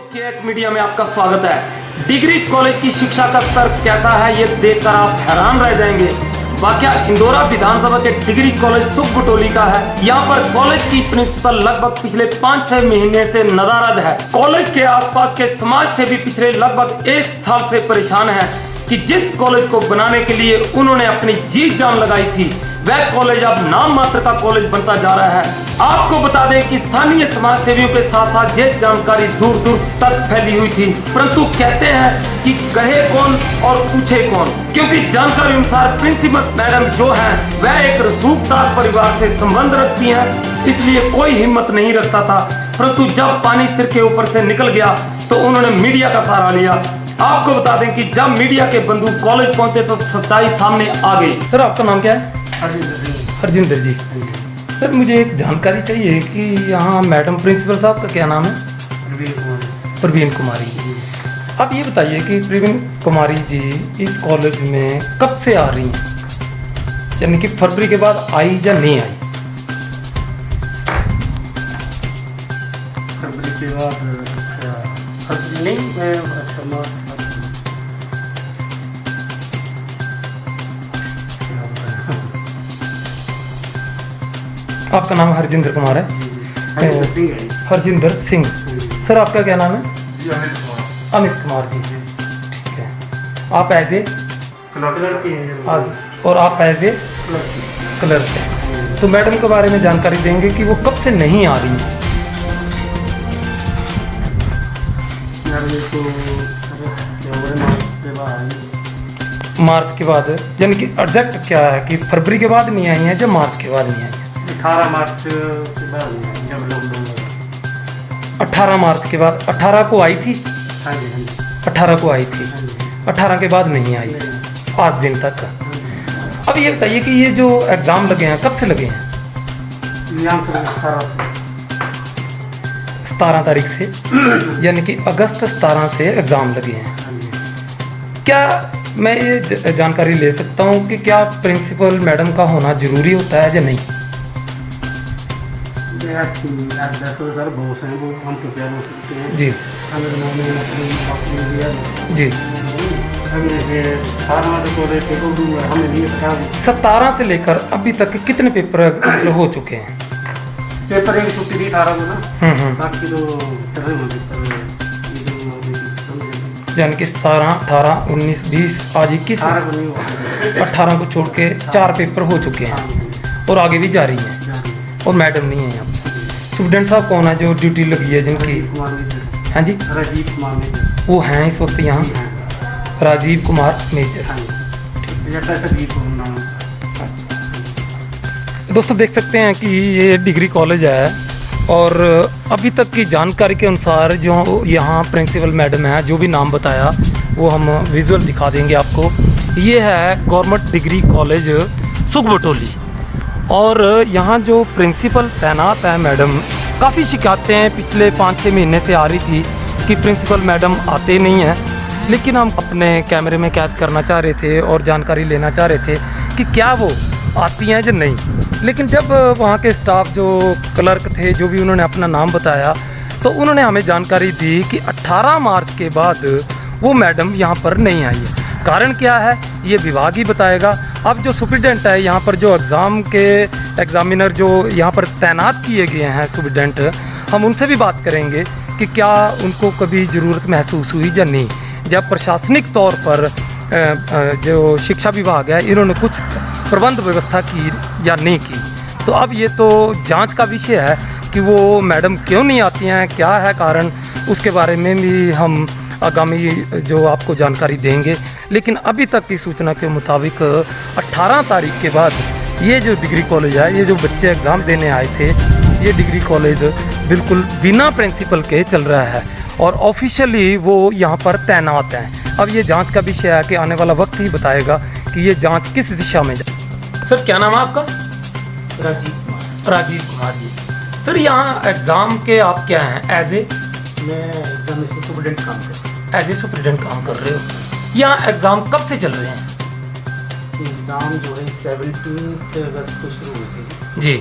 KH media में आपका स्वागत है। डिग्री कॉलेज की शिक्षा का स्तर कैसा है ये देखकर आप हैरान रह जाएंगे। वाकया इंदौरा विधानसभा के डिग्री कॉलेज सुखबटोली का है। यहाँ पर कॉलेज की प्रिंसिपल लगभग पिछले 5-6 महीने से नदारद है। कॉलेज के आसपास के समाज से भी पिछले लगभग 1 साल से परेशान है कि जिस कॉलेज को बनाने के लिए उन्होंने अपनी जी जान लगाई थी वह कॉलेज अब नाम मात्र का कॉलेज बनता जा रहा है। आपको बता दें कि स्थानीय समाज सेवियों के साथ साथ ये जानकारी दूर दूर तक फैली हुई थी, परंतु कहते हैं कि कहे कौन और पूछे कौन, क्योंकि जानकारी अनुसार प्रिंसिपल मैडम जो है वह एक रसूखदार परिवार से संबंध रखती हैं, इसलिए कोई हिम्मत नहीं रखता था। परंतु जब पानी सिर के ऊपर से निकल गया तो उन्होंने मीडिया का सहारा लिया। आपको बता दें कि जब मीडिया के बंधु कॉलेज पहुंचे तो सच्चाई सामने आ गई। सर आपका नाम क्या है? हरजिंदर जी। सर मुझे एक जानकारी चाहिए कि यहाँ मैडम प्रिंसिपल साहब का क्या नाम है? प्रवीण कुमारी। आप ये बताइए कि प्रवीण कुमारी जी इस कॉलेज में कब से आ रही हैं, यानी कि फरवरी के बाद आई या नहीं आई? फरवरी के बाद नहीं, आपका नाम हरजिंदर कुमार है? हरजिंदर सिंह। सर आपका क्या नाम है? अमित कुमार जी। ठीक है। आप एज ए और आप एज ए क्लर्क हैं। तो मैडम के बारे में जानकारी देंगे कि वो कब से नहीं आ रही हैं? मार्च के बाद, यानी कि एग्जैक्ट क्या है कि फरवरी के बाद नहीं आई हैं या मार्च के बाद नहीं आई? 18 मार्च के बाद जब लॉकडाउन 18 मार्च के बाद। 18 को आई थी? हाँ जी 18 को आई थी, 18 के बाद नहीं आई आज दिन तक। अब ये बताइए कि ये जो एग्ज़ाम लगे हैं कब से लगे हैं? 17 तारीख से, यानी कि अगस्त 17 से एग्ज़ाम लगे हैं। क्या मैं ये जानकारी ले सकता हूँ कि क्या प्रिंसिपल मैडम का होना ज़रूरी होता है या नहीं? सर बहुत हैं, वो हम तो प्यार हो सकते हैं जी अगर उन्होंने अपनी नौकरी दिया जी। हमें नहीं पता। 17 से लेकर अभी तक कितने पेपर हो चुके हैं? पेपर एक छुट्टी थी 18 को ना, बाकी तो चल रहे हैं पेपर। यानी कि 17, 18, 19, 20, आज 21, 18 को छोड़ के 4 पेपर हो चुके हैं और आगे भी जारी हैं और मैडम नहीं है यहाँ पर। स्टूडेंट साहब कौन है जो ड्यूटी लगी है जिनकी? हाँ जी, राजीव कुमार मेजर। वो हैं इस वक्त यहाँ? राजीव कुमार मेजर। दोस्तों देख सकते हैं कि ये डिग्री कॉलेज है और अभी तक की जानकारी के अनुसार जो यहाँ प्रिंसिपल मैडम है, जो भी नाम बताया वो हम विजुअल दिखा देंगे आपको। ये है गवर्नमेंट डिग्री कॉलेज सुखबटोली और यहाँ जो प्रिंसिपल तैनात है मैडम, काफ़ी शिकायतें पिछले 5-6 महीने से आ रही थी कि प्रिंसिपल मैडम आते नहीं हैं, लेकिन हम अपने कैमरे में कैद करना चाह रहे थे और जानकारी लेना चाह रहे थे कि क्या वो आती हैं या नहीं। लेकिन जब वहाँ के स्टाफ जो क्लर्क थे, जो भी उन्होंने अपना नाम बताया, तो उन्होंने हमें जानकारी दी कि 18 मार्च के बाद वो मैडम यहाँ पर नहीं आई है। कारण क्या है ये विभाग ही बताएगा। अब जो सुप्रिटेंडेंट है यहाँ पर, जो एग्ज़ाम के एग्ज़ामिनर जो यहाँ पर तैनात किए गए हैं सुप्रिटेंडेंट, हम उनसे भी बात करेंगे कि क्या उनको कभी ज़रूरत महसूस हुई या नहीं, जब प्रशासनिक तौर पर जो शिक्षा विभाग है इन्होंने कुछ प्रबंध व्यवस्था की या नहीं की। तो अब ये तो जांच का विषय है कि वो मैडम क्यों नहीं आती हैं, क्या है कारण, उसके बारे में भी हम आगामी जो आपको जानकारी देंगे। लेकिन अभी तक की सूचना के मुताबिक 18 तारीख के बाद ये जो डिग्री कॉलेज है, ये जो बच्चे एग्ज़ाम देने आए थे, ये डिग्री कॉलेज बिल्कुल बिना प्रिंसिपल के चल रहा है और ऑफिशियली वो यहाँ पर तैनात हैं। अब ये जांच का विषय है कि आने वाला वक्त ही बताएगा कि ये जांच किस दिशा में जाए। सर क्या नाम है आपका? राजीव कुमार। राजीव कुमार जी। सर यहाँ एग्ज़ाम के आप क्या हैं? मैं एग्जामिनेशन सुपरडेंट काम कर रहा हूँ। एज ए सुपरिटेंडेंट काम कर रहे हो। यहाँ एग्ज़ाम कब से चल रहे हैं? एग्ज़ाम जो है 17 अगस्त को शुरू हुए थे जी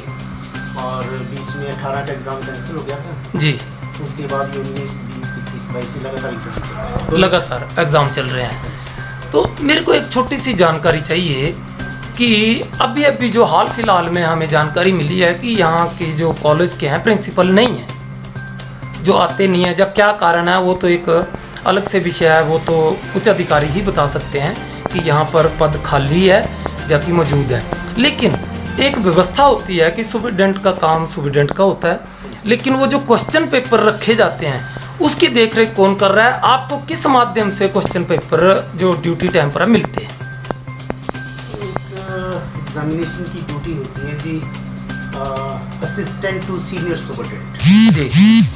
और बीच में 18 का एग्ज़ाम कैंसिल हो गया था जी। उसके बाद 19, 20, 21 वैसे लगातार एग्जाम चल रहा है। तो लगातार एग्ज़ाम चल रहे हैं। तो मेरे को एक छोटी सी जानकारी चाहिए कि अभी अभी जो हाल फिलहाल में हमें जानकारी मिली है कि यहाँ के जो कॉलेज के हैं प्रिंसिपल नहीं है, जो आते नहीं है। जब क्या कारण है वो तो एक अलग से विषय है, वो तो उच्च अधिकारी ही बता सकते हैं कि यहाँ पर पद खाली है जबकि मौजूद है। लेकिन एक व्यवस्था होती है कि सुप्रिटेंडेंट का काम सुप्रिटेंडेंट का होता है, लेकिन वो जो क्वेश्चन पेपर रखे जाते हैं उसकी देखरेख कौन कर रहा है? आपको किस माध्यम से क्वेश्चन पेपर जो ड्यूटी टाइम पर मिलते हैं? एग्जामिनेशन की ड्यूटी होती है जी असिस्टेंट टू सीनियर सुपरिटेंडेंट जी।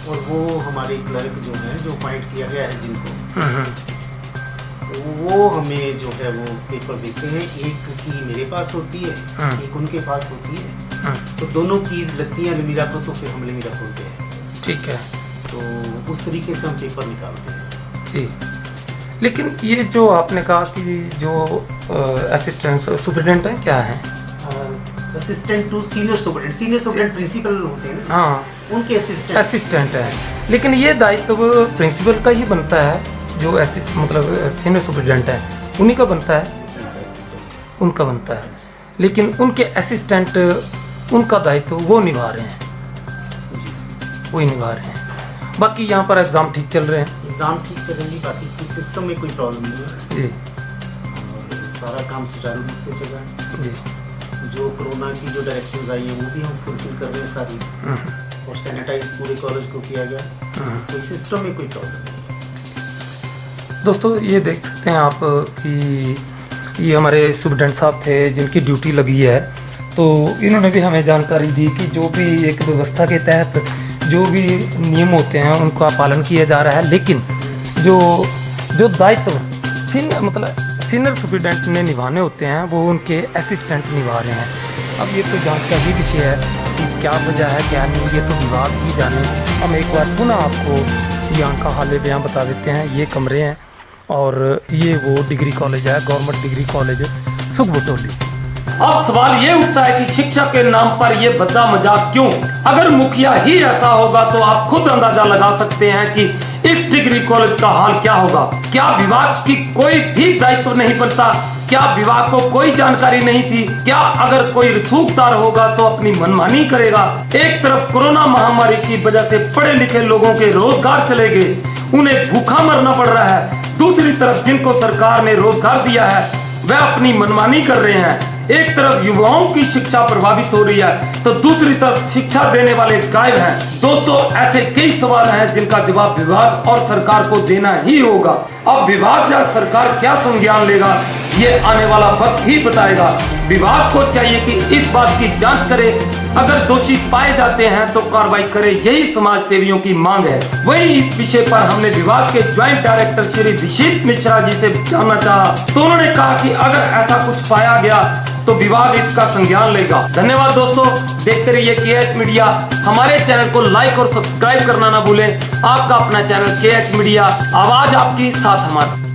और वो हमारे क्लर्क जो है जो अपॉइंट किया गया है जिनको, तो वो हमें जो है वो पेपर देते हैं। एक की मेरे पास होती है, एक उनके पास होती है। तो दोनों कीज लगती हैं अलमीरा को, तो फिर हम अलमीरा खोलते हैं। ठीक है। तो उस तरीके से हम पेपर निकालते हैं जी। लेकिन ये जो आपने कहा कि जो असिस्टेंट सुपरिटेंडेंट है क्या है? Assistant to senior superintendent principal होते हैं ना, हाँ, उनके असिस्टेंट है। लेकिन ये दायित्व प्रिंसिपल का ही बनता है, जो मतलब सीनियर सुपरिटेंडेंट है उन्हीं का बनता है, उनका बनता है। लेकिन उनके असिस्टेंट उनका दायित्व वो निभा रहे हैं, वही निभा रहे हैं। बाकी यहाँ पर एग्ज़ाम ठीक चल रहे हैं। एग्जाम ठीक चल रही है, बाकी की सिस्टम में कोई प्रॉब्लम नहीं है जी और सारा काम सुचारू रूप से चल रहा है। जी। जो कोरोना की जो डायरेक्शंस आई हैं वो भी हम फुलफिल कर रहे हैं सारी, और सैनिटाइज पूरे कॉलेज को किया गया। कोई सिस्टम में कोई प्रॉब्लम नहीं है। दोस्तों ये देख सकते हैं आप कि ये हमारे सुप्रिटेंडेंट साहब थे जिनकी ड्यूटी लगी है। तो इन्होंने भी हमें जानकारी दी कि जो भी एक व्यवस्था के तहत जो भी नियम होते हैं उनका पालन किया जा रहा है, लेकिन जो दायित्व मतलब सीनियर सुप्रिटेंडेंट ने निभाने होते हैं वो उनके असिस्टेंट निभा रहे हैं। अब ये तो जांच का ही विषय है कि क्या वजह है क्या नहीं, ये तो विभाग ही जाने। हम एक बार पुनः आपको यहाँ का हाल बयां बता देते हैं। ये कमरे हैं और ये वो डिग्री कॉलेज है, गवर्नमेंट डिग्री कॉलेज सुखबुटोली। अब सवाल ये उठता है कि शिक्षा के नाम पर ये भद्दा मजाक क्यों? अगर मुखिया ही ऐसा होगा तो आप खुद अंदाजा लगा सकते हैं कि इस डिग्री कॉलेज का हाल क्या होगा। क्या विभाग की कोई भी दायित्व नहीं बनता? क्या विभाग को कोई जानकारी नहीं थी? क्या अगर कोई रसूखदार होगा तो अपनी मनमानी करेगा? एक तरफ कोरोना महामारी की वजह से पढ़े लिखे लोगों के रोजगार चले गए, उन्हें भूखा मरना पड़ रहा है। दूसरी तरफ जिनको सरकार ने रोजगार दिया है वह अपनी मनमानी कर रहे हैं। एक तरफ युवाओं की शिक्षा प्रभावित हो रही है तो दूसरी तरफ शिक्षा देने वाले गायब हैं। दोस्तों ऐसे कई सवाल हैं जिनका जवाब विभाग और सरकार को देना ही होगा। अब विभाग या सरकार क्या संज्ञान लेगा ये आने वाला वक्त ही बताएगा। विभाग को चाहिए कि इस बात की जांच करे, अगर दोषी पाए जाते हैं तो कार्रवाई करे, यही समाज सेवियों की मांग है। वहीं इस विषय पर हमने विभाग के ज्वाइंट डायरेक्टर श्री विशिष्ट मिश्रा जी से जानना चाहा तो उन्होंने कहा कि अगर ऐसा कुछ पाया गया तो विभाग इसका संज्ञान लेगा। धन्यवाद दोस्तों, देखते रहिए KH मीडिया। हमारे चैनल को लाइक और सब्सक्राइब करना ना भूलें। आपका अपना चैनल KH मीडिया, आवाज आपकी साथ हमारी।